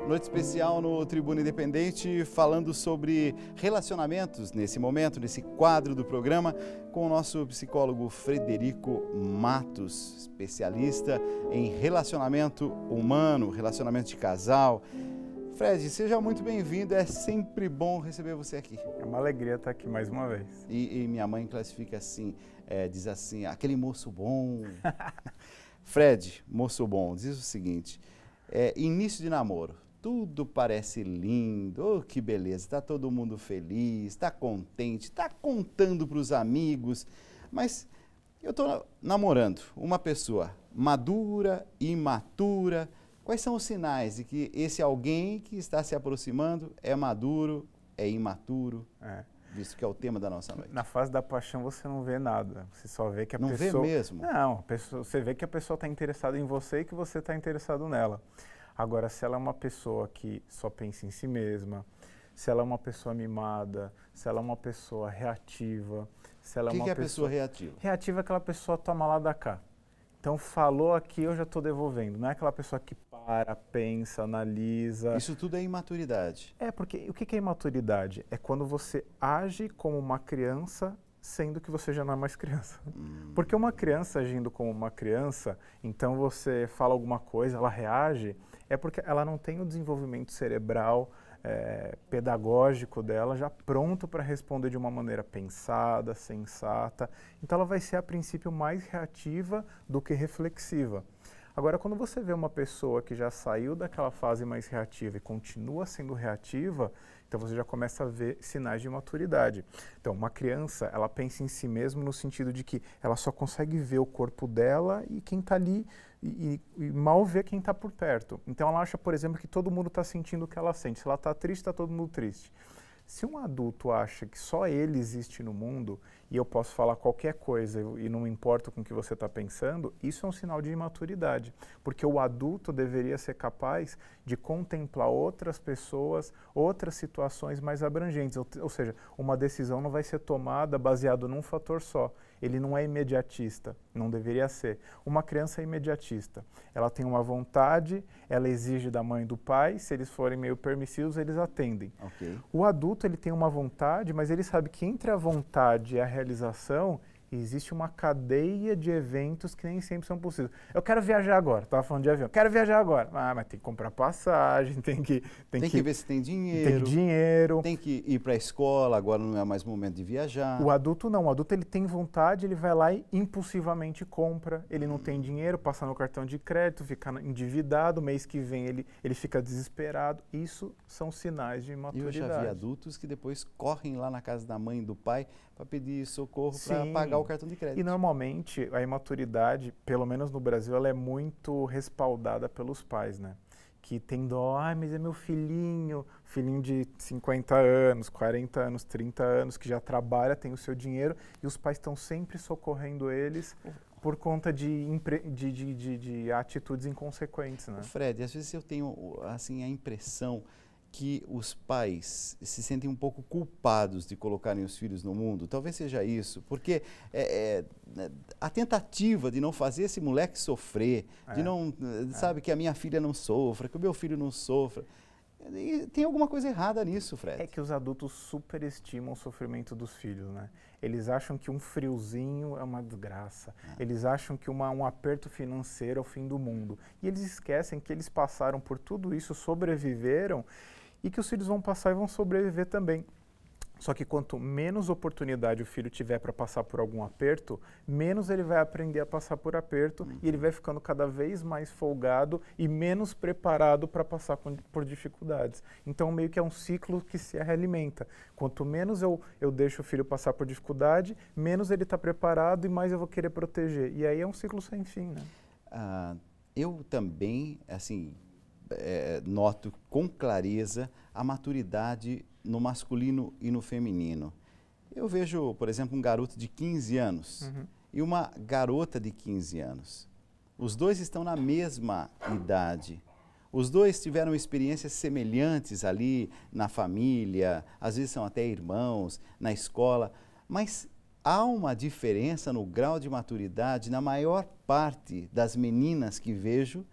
Noite especial no Tribuna Independente, falando sobre relacionamentos nesse momento, nesse quadro do programa, com o nosso psicólogo Frederico Matos, especialista em relacionamento humano, relacionamento de casal. Fred, seja muito bem-vindo, é sempre bom receber você aqui. É uma alegria estar aqui mais uma vez. E minha mãe classifica assim, diz assim, aquele moço bom. Fred, moço bom, diz o seguinte, início de namoro. Tudo parece lindo, oh, que beleza, está todo mundo feliz, está contente, está contando para os amigos, mas eu estou namorando uma pessoa madura, imatura. Quais são os sinais de que esse alguém que está se aproximando é maduro, é imaturo, visto que é o tema da nossa noite? Na fase da paixão você não vê nada, você só vê que a pessoa... Não vê mesmo? Não, você vê que a pessoa está interessada em você e que você está interessado nela. Agora, se ela é uma pessoa que só pensa em si mesma, se ela é uma pessoa mimada, se ela é uma pessoa reativa, se ela é uma pessoa... O que é a pessoa reativa? Reativa é aquela pessoa toma lá da cá. Então, falou aqui, eu já estou devolvendo. Não é aquela pessoa que para, pensa, analisa. Isso tudo é imaturidade. Porque o que é imaturidade? É quando você age como uma criança, sendo que você já não é mais criança. Porque uma criança agindo como uma criança, então você fala alguma coisa, ela reage, é porque ela não tem o desenvolvimento cerebral, pedagógico dela já pronto para responder de uma maneira pensada, sensata. Então ela vai ser a princípio mais reativa do que reflexiva. Agora, quando você vê uma pessoa que já saiu daquela fase mais reativa e continua sendo reativa, então você já começa a ver sinais de maturidade. Então, uma criança, ela pensa em si mesma no sentido de que ela só consegue ver o corpo dela e quem está ali e mal vê quem está por perto. Então, ela acha, por exemplo, que todo mundo está sentindo o que ela sente. Se ela está triste, está todo mundo triste. Se um adulto acha que só ele existe no mundo e eu posso falar qualquer coisa e não me importo com o que você está pensando, isso é um sinal de imaturidade. Porque o adulto deveria ser capaz de contemplar outras pessoas, outras situações mais abrangentes. Ou seja, uma decisão não vai ser tomada baseado num fator só. Ele não é imediatista, não deveria ser. Uma criança é imediatista. Ela tem uma vontade, ela exige da mãe e do pai, se eles forem meio permissivos, eles atendem. Okay. O adulto, ele tem uma vontade, mas ele sabe que entre a vontade e a realização existe uma cadeia de eventos que nem sempre são possíveis. Eu quero viajar agora, estava falando de avião, quero viajar agora. Mas tem que comprar passagem, tem que ver se tem dinheiro. Tem que ir para a escola, agora não é mais momento de viajar. O adulto não, o adulto ele tem vontade, ele vai lá e impulsivamente compra, ele não tem dinheiro, passa no cartão de crédito, fica endividado, mês que vem ele fica desesperado. Isso são sinais de imaturidade. Eu já vi adultos que depois correm lá na casa da mãe e do pai para pedir socorro para pagar o cartão de crédito. E normalmente a imaturidade, pelo menos no Brasil, ela é muito respaldada pelos pais, né? Que tem dó, mas é meu filhinho de 50 anos, 40 anos, 30 anos, que já trabalha, tem o seu dinheiro, e os pais estão sempre socorrendo eles por conta de atitudes inconsequentes, né? Fred, às vezes eu tenho assim, a impressão que os pais se sentem um pouco culpados de colocarem os filhos no mundo. Talvez seja isso, porque a tentativa de não fazer esse moleque sofrer, de não, sabe, que a minha filha não sofra, que o meu filho não sofra. E tem alguma coisa errada nisso, Fred. É que os adultos superestimam o sofrimento dos filhos, né? Eles acham que um friozinho é uma desgraça. Eles acham que um aperto financeiro é o fim do mundo. E eles esquecem que eles passaram por tudo isso, sobreviveram, e que os filhos vão passar e vão sobreviver também. Só que quanto menos oportunidade o filho tiver para passar por algum aperto, menos ele vai aprender a passar por aperto e ele vai ficando cada vez mais folgado e menos preparado para passar por dificuldades. Então, meio que é um ciclo que se realimenta. Quanto menos eu deixo o filho passar por dificuldade, menos ele está preparado e mais eu vou querer proteger. E aí é um ciclo sem fim, né? Eu também, assim, noto com clareza a maturidade no masculino e no feminino. Eu vejo, por exemplo, um garoto de 15 anos e uma garota de 15 anos. Os dois estão na mesma idade. Os dois tiveram experiências semelhantes ali na família, às vezes são até irmãos, na escola, mas há uma diferença no grau de maturidade na maior parte das meninas que vejo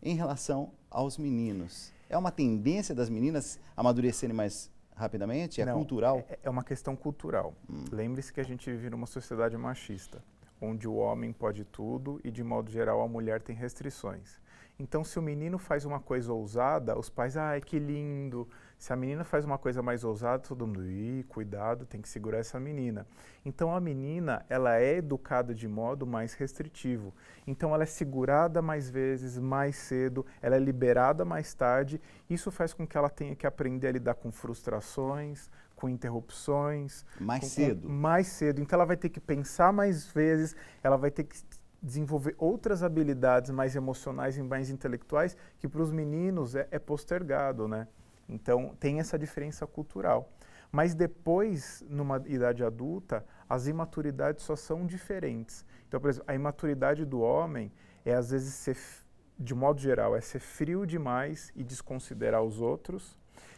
em relação aos meninos. É uma tendência das meninas amadurecerem mais rapidamente? É Não, cultural? É uma questão cultural. Lembre-se que a gente vive numa sociedade machista, onde o homem pode tudo e, de modo geral, a mulher tem restrições. Então, se o menino faz uma coisa ousada, os pais, ai, que lindo. Se a menina faz uma coisa mais ousada, todo mundo, ih, cuidado, tem que segurar essa menina. Então, a menina, ela é educada de modo mais restritivo. Então, ela é segurada mais vezes, mais cedo, ela é liberada mais tarde. Isso faz com que ela tenha que aprender a lidar com frustrações, com interrupções. Mais cedo. Mais cedo. Então, ela vai ter que pensar mais vezes, ela vai ter que desenvolver outras habilidades mais emocionais e mais intelectuais que para os meninos é postergado, né? Então, tem essa diferença cultural. Mas depois, numa idade adulta, as imaturidades só são diferentes. Então, por exemplo, a imaturidade do homem é, às vezes, ser, de modo geral, é ser frio demais e desconsiderar os outros.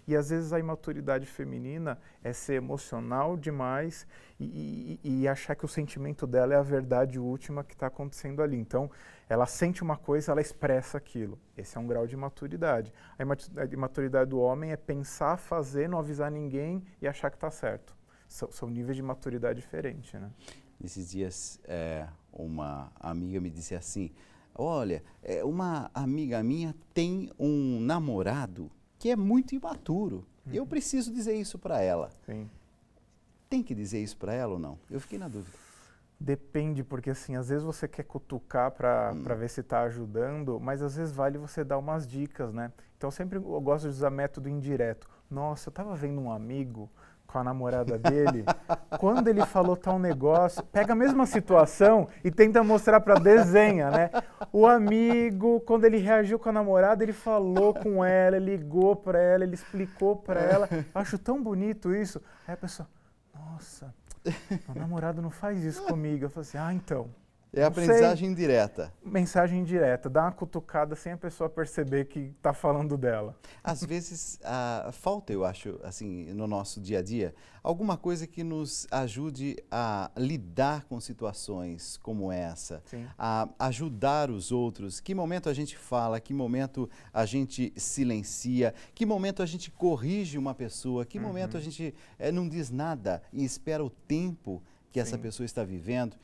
E, às vezes, a imaturidade feminina é ser emocional demais e achar que o sentimento dela é a verdade última que está acontecendo ali. Então, ela sente uma coisa, ela expressa aquilo. Esse é um grau de maturidade. A imaturidade do homem é pensar, fazer, não avisar ninguém e achar que está certo. São níveis de maturidade diferentes, né? Nesses dias, uma amiga me disse assim, olha, uma amiga minha tem um namorado que é muito imaturo. Eu preciso dizer isso para ela. Sim. Tem que dizer isso para ela ou não? Eu fiquei na dúvida. Depende, porque assim, às vezes você quer cutucar para ver se está ajudando, mas às vezes vale você dar umas dicas, né? Então eu gosto de usar método indireto. Nossa, eu estava vendo um amigo com a namorada dele, quando ele falou tal negócio, pega a mesma situação e tenta mostrar para desenha, né? O amigo, quando ele reagiu com a namorada, ele falou com ela, ele ligou para ela, ele explicou para ela. Acho tão bonito isso. Aí a pessoa, nossa, meu namorado não faz isso comigo. Eu falei assim, então. É aprendizagem indireta. Mensagem indireta, dá uma cutucada sem a pessoa perceber que está falando dela. Às vezes falta, eu acho, assim, no nosso dia a dia, alguma coisa que nos ajude a lidar com situações como essa, a ajudar os outros. Que momento a gente fala, que momento a gente silencia, que momento a gente corrige uma pessoa, que momento a gente não diz nada e espera o tempo que essa pessoa está vivendo.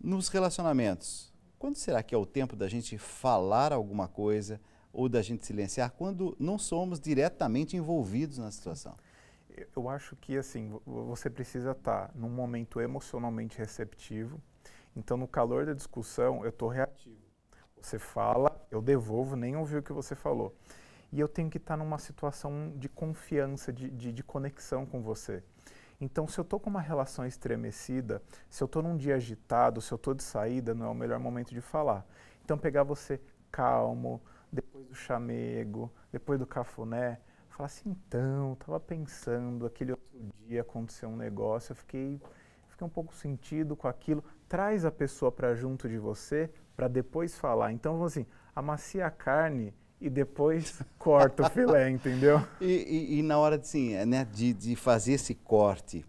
Nos relacionamentos, quando será que é o tempo da gente falar alguma coisa ou da gente silenciar quando não somos diretamente envolvidos na situação? Eu acho que assim, você precisa estar num momento emocionalmente receptivo. Então, no calor da discussão, eu estou reativo. Você fala, eu devolvo, nem ouvi o que você falou. E eu tenho que estar numa situação de confiança, de conexão com você. Então, se eu estou com uma relação estremecida, se eu estou num dia agitado, se eu estou de saída, não é o melhor momento de falar. Então, pegar você calmo, depois do chamego, depois do cafuné, falar assim, então, estava pensando, aquele outro dia aconteceu um negócio, eu fiquei um pouco sentido com aquilo. Traz a pessoa para junto de você, para depois falar. Então, vamos assim, amacia a carne e depois corta o filé, entendeu? E na hora de fazer esse corte,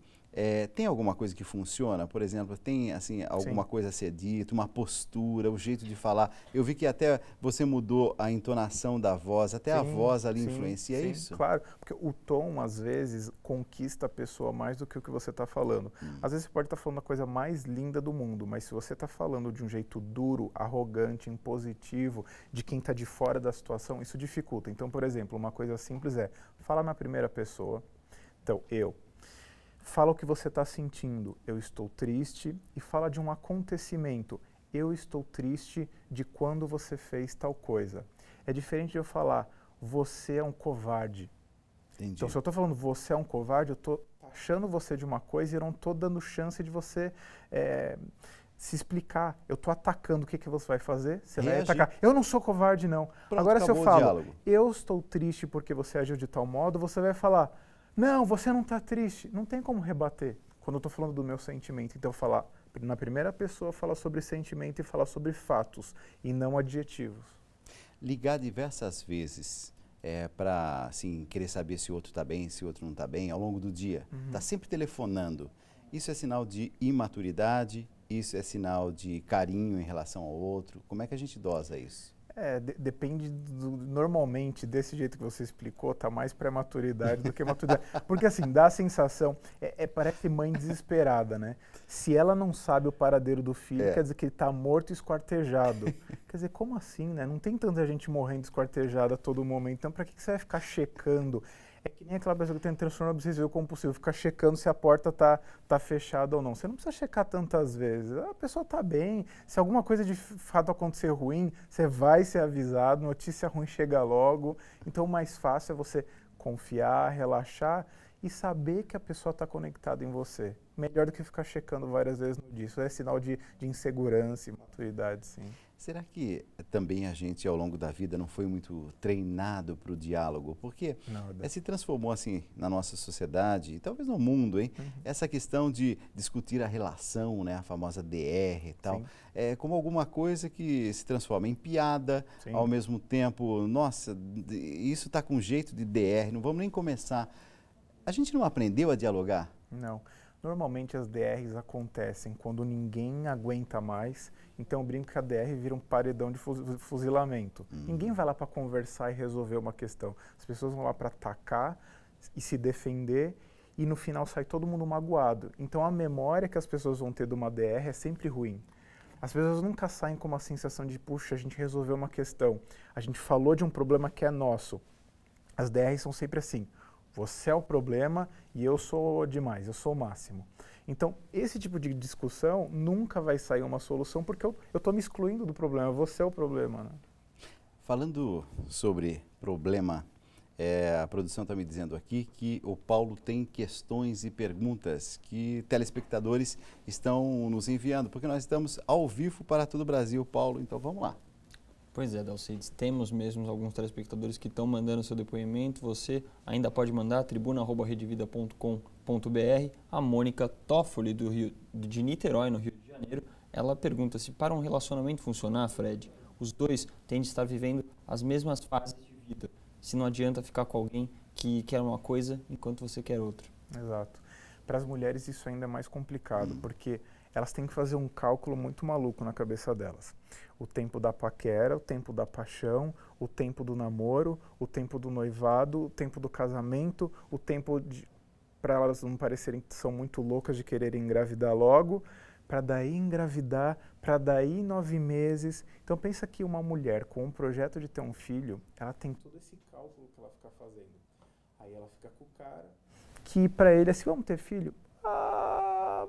tem alguma coisa que funciona? Por exemplo, tem assim, alguma coisa a ser dita, uma postura, o jeito de falar? Eu vi que até você mudou a entonação da voz, até a voz ali influencia isso? Claro, porque o tom, às vezes, conquista a pessoa mais do que o que você está falando. Às vezes você pode estar falando a coisa mais linda do mundo, mas se você está falando de um jeito duro, arrogante, impositivo, de quem está de fora da situação, isso dificulta. Então, por exemplo, uma coisa simples é, fala na primeira pessoa, então, fala o que você está sentindo, eu estou triste, e fala de um acontecimento, eu estou triste de quando você fez tal coisa. É diferente de eu falar, você é um covarde. Entendi. Então, se eu estou falando você é um covarde, eu estou achando você de uma coisa e eu não estou dando chance de você se explicar. Eu estou atacando, o que você vai fazer? Você vai atacar. Eu não sou covarde, não. Pronto, agora, se eu falo, diálogo. Eu estou triste porque você agiu de tal modo, você vai falar, não, você não está triste. Não tem como rebater quando eu estou falando do meu sentimento. Então, falar na primeira pessoa, falar sobre sentimento e falar sobre fatos e não adjetivos. Ligar diversas vezes para assim, querer saber se o outro está bem, se o outro não está bem, ao longo do dia. Está sempre telefonando. Isso é sinal de imaturidade? Isso é sinal de carinho em relação ao outro? Como é que a gente dosa isso? Depende normalmente, desse jeito que você explicou, tá mais pré-maturidade do que maturidade. Porque assim, dá a sensação, parece mãe desesperada, né? Se ela não sabe o paradeiro do filho, quer dizer que ele tá morto e esquartejado. Quer dizer, como assim, né? Não tem tanta gente morrendo esquartejada a todo momento, então pra que você vai ficar checando? É que nem aquela pessoa que tem transtorno obsessivo compulsivo, ficar checando se a porta tá fechada ou não. Você não precisa checar tantas vezes. A pessoa tá bem. Se alguma coisa de fato acontecer ruim, você vai ser avisado, notícia ruim chega logo. Então o mais fácil é você confiar, relaxar e saber que a pessoa está conectada em você. Melhor do que ficar checando várias vezes no dia. Isso é sinal de insegurança e maturidade, sim. Será que também a gente, ao longo da vida, não foi muito treinado para o diálogo? Porque se transformou, assim, na nossa sociedade, e talvez no mundo, hein? Essa questão de discutir a relação, né? A famosa DR e tal, como alguma coisa que se transforma em piada, ao mesmo tempo, nossa, isso está com jeito de DR, não vamos nem começar. A gente não aprendeu a dialogar? Não. Normalmente as DRs acontecem quando ninguém aguenta mais, então eu brinco que a DR vira um paredão de fuzilamento. Ninguém vai lá para conversar e resolver uma questão. As pessoas vão lá para atacar e se defender e no final sai todo mundo magoado. Então a memória que as pessoas vão ter de uma DR é sempre ruim. As pessoas nunca saem com uma sensação de, puxa, a gente resolveu uma questão, a gente falou de um problema que é nosso. As DRs são sempre assim. Você é o problema e eu sou demais, eu sou o máximo. Então, esse tipo de discussão nunca vai sair uma solução porque eu estou me excluindo do problema, você é o problema. Né? Falando sobre problema, a produção está me dizendo aqui que o Paulo tem questões e perguntas que telespectadores estão nos enviando, porque nós estamos ao vivo para todo o Brasil, Paulo, então vamos lá. Pois é, Dalcides, temos mesmo alguns telespectadores que estão mandando seu depoimento. Você ainda pode mandar tribuna@redevida.com.br. A Mônica Toffoli, de Niterói, no Rio de Janeiro, ela pergunta se para um relacionamento funcionar, Fred, os dois têm de estar vivendo as mesmas fases de vida. Se não adianta ficar com alguém que quer uma coisa enquanto você quer outra. Exato. Para as mulheres isso ainda é mais complicado, porque elas têm que fazer um cálculo muito maluco na cabeça delas. O tempo da paquera, o tempo da paixão, o tempo do namoro, o tempo do noivado, o tempo do casamento, o tempo para elas não parecerem que são muito loucas de quererem engravidar logo, para daí engravidar, para daí 9 meses. Então pensa que uma mulher com um projeto de ter um filho, ela tem todo esse cálculo que ela fica fazendo. Aí ela fica com o cara, que para ele assim, vamos ter filho?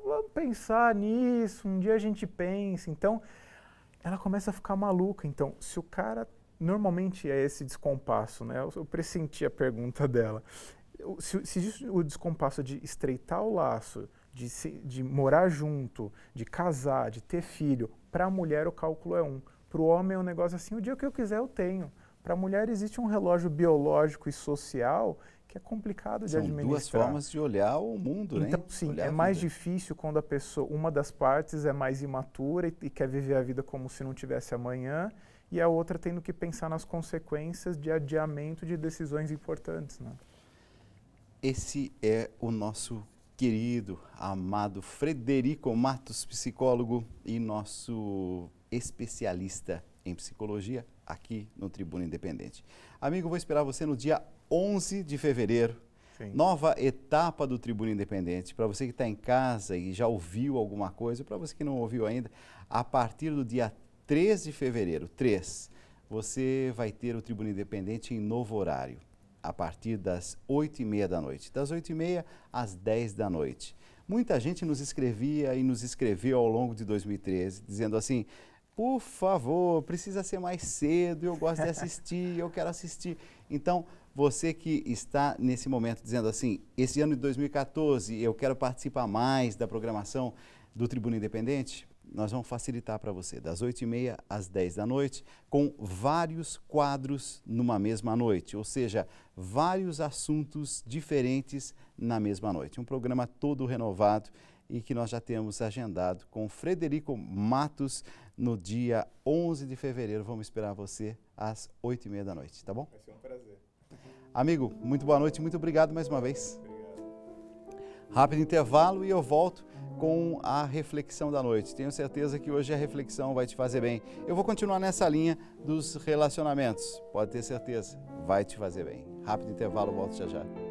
Vamos pensar nisso, um dia a gente pensa. Então, ela começa a ficar maluca. Então, se o cara, normalmente é esse descompasso, né? Eu pressenti a pergunta dela. Se existe o descompasso de estreitar o laço, de morar junto, de casar, de ter filho, para a mulher o cálculo é 1. Para o homem é um negócio assim, o dia que eu quiser eu tenho. Para a mulher existe um relógio biológico e social que é complicado de administrar. São duas formas de olhar o mundo, né? Então, sim, é mais difícil quando a pessoa, uma das partes é mais imatura e quer viver a vida como se não tivesse amanhã, e a outra tendo que pensar nas consequências de adiamento de decisões importantes. Né? Esse é o nosso querido, amado Frederico Matos, psicólogo e nosso especialista em psicologia aqui no Tribuna Independente. Amigo, vou esperar você no dia 11 de fevereiro, nova etapa do Tribuna Independente. Para você que está em casa e já ouviu alguma coisa, para você que não ouviu ainda, a partir do dia 3 de fevereiro, você vai ter o Tribuna Independente em novo horário, a partir das 8h30 da noite, das 8h30 às 10 da noite. Muita gente nos escrevia e nos escreveu ao longo de 2013, dizendo assim, por favor, precisa ser mais cedo, eu gosto de assistir, eu quero assistir. Então, você que está nesse momento dizendo assim, esse ano de 2014 eu quero participar mais da programação do Tribuna Independente, nós vamos facilitar para você, das 8h30 às 10 da noite, com vários quadros numa mesma noite, ou seja, vários assuntos diferentes na mesma noite. Um programa todo renovado e que nós já temos agendado com Frederico Matos no dia 11 de fevereiro. Vamos esperar você às 8h30 da noite, tá bom? Vai ser um prazer. Amigo, muito boa noite, muito obrigado mais uma vez. Obrigado. Rápido intervalo e eu volto com a reflexão da noite. Tenho certeza que hoje a reflexão vai te fazer bem. Eu vou continuar nessa linha dos relacionamentos. Pode ter certeza, vai te fazer bem. Rápido intervalo, volto já já.